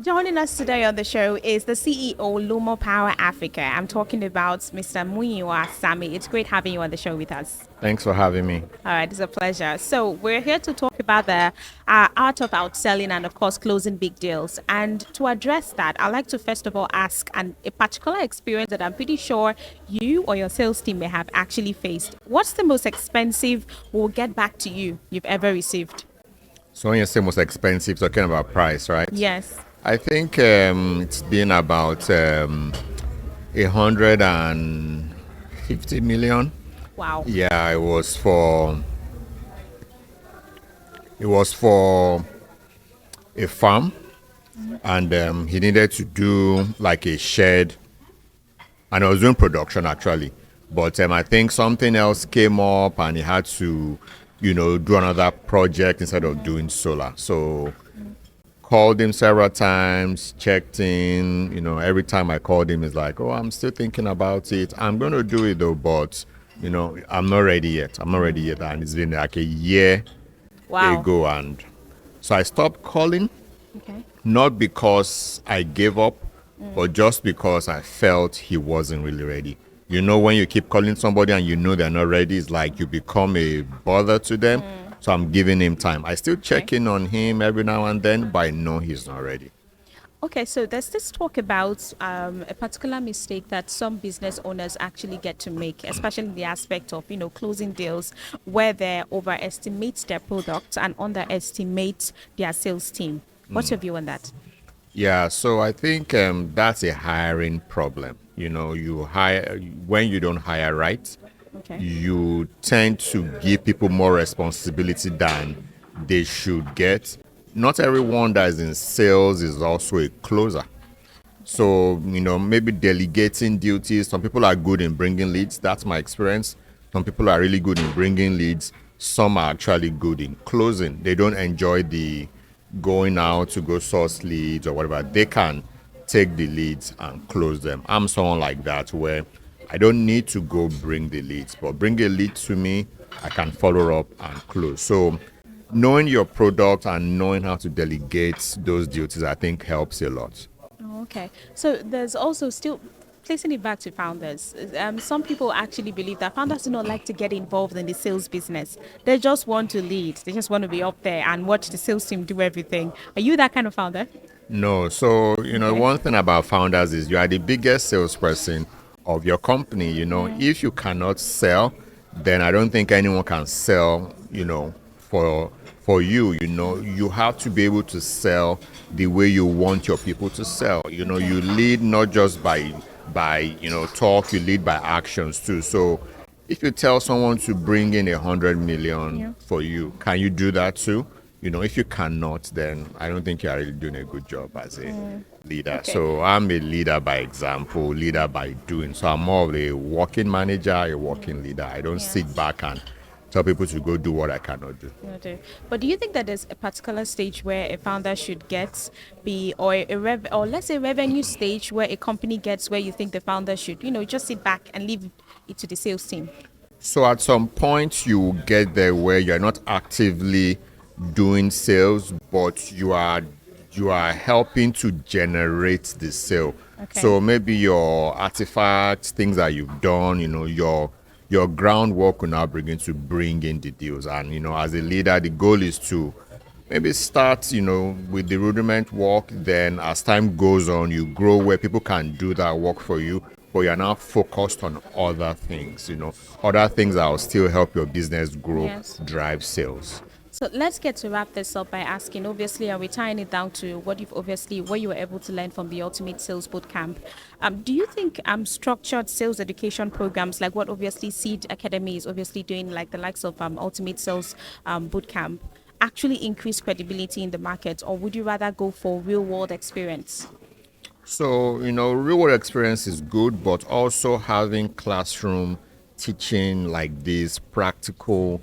Joining us today on the show is the CEO, Lumo Power Africa. I'm talking about Mr. Muyiwa Sami. It's great having you on the show with us. Thanks for having me. All right, it's a pleasure. So we're here to talk about the art of outselling and, of course, closing big deals. And to address that, I'd like to first of all ask a particular experience that I'm pretty sure you or your sales team may have actually faced. What's the most expensive, we'll get back to you've ever received? So when you say most expensive, talking about price, right? Yes. I think it's been about 150 million. Wow. Yeah, it was for a farm, and he needed to do like a shed, and I was doing production actually, but I think something else came up, and he had to, do another project instead of doing solar. So called him several times, checked in. Every time I called him, he's like, "Oh, I'm still thinking about it. I'm going to do it though, but I'm not ready yet. I'm not ready yet." And it's been like a year Wow. ago, and so I stopped calling, Okay. not because I gave up, but just because I felt he wasn't really ready. When you keep calling somebody and they're not ready, it's like you become a bother to them. So I'm giving him time. I still check Okay. in on him every now and then, but I know he's not ready. Okay, so there's this talk about a particular mistake that some business owners actually get to make, especially in the aspect of, closing deals where they overestimate their products and underestimate their sales team. What's your view on that? Yeah, so I think that's a hiring problem. You hire when you don't hire right, Okay. you tend to give people more responsibility than they should get. Not everyone that is in sales is also a closer. So, maybe delegating duties. Some people are good in bringing leads. That's my experience. Some people are really good in bringing leads. Some are actually good in closing. They don't enjoy the going out to go source leads or whatever. They can take the leads and close them. I'm someone like that where I don't need to go bring the leads, but bring a lead to me, I can follow up and close. So knowing your product and knowing how to delegate those duties, I think helps a lot. Oh, okay. So there's also still placing it back to founders. Some people actually believe that founders do not like to get involved in the sales business. They just want to lead. They just want to be up there and watch the sales team do everything. Are you that kind of founder? No. So, Okay. one thing about founders is you are the biggest salesperson of your company. If you cannot sell, then I don't think anyone can sell, for you. You have to be able to sell the way you want your people to sell. You lead not just by talk, you lead by actions too. So if you tell someone to bring in 100 million Yeah. for you, can you do that too? If you cannot, then I don't think you're really doing a good job as a leader. Okay. So I'm a leader by example, leader by doing. So I'm more of a working manager, a working leader. I don't Yeah. sit back and tell people to go do what I cannot do. Okay. But do you think that there's a particular stage where a founder should get be or or let's say revenue stage where a company gets where you think the founder should, just sit back and leave it to the sales team? So at some point you will get there where you're not actively doing sales, but you are helping to generate the sale. Okay. So maybe your artifacts, things that you've done, your groundwork will now begin to bring in the deals. And as a leader, the goal is to maybe start, with the rudiment work. Then as time goes on, you grow where people can do that work for you, but you're now focused on other things, other things that will still help your business grow, Yes. drive sales. So let's get to wrap this up by asking, obviously, are we tying it down to what you were able to learn from the Ultimate Sales Bootcamp? Do you think structured sales education programs like what obviously Seed Academy is obviously doing, like the likes of Ultimate Sales Bootcamp, actually increase credibility in the market, or would you rather go for real world experience? So, real world experience is good, but also having classroom teaching like this, practical,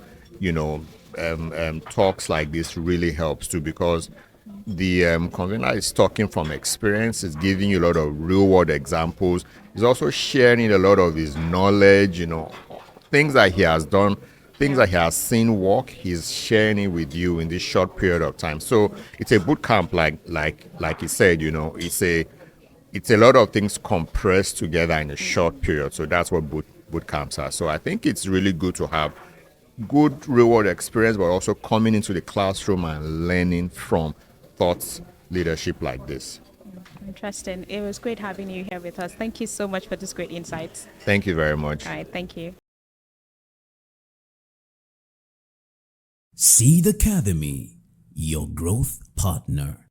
talks like this really helps too, because the convener is talking from experience, is giving you a lot of real world examples. He's also sharing a lot of his knowledge, things that he has done things that he has seen work, he's sharing it with you in this short period of time. So it's a boot camp, like he said, it's a lot of things compressed together in a short period. So that's what boot camps are. So I think it's really good to have good real world experience, but also coming into the classroom and learning from thoughts leadership like this. Interesting. It was great having you here with us. Thank you so much for this great insights. Thank you very much. All right. Thank you. Seed Academy, your growth partner.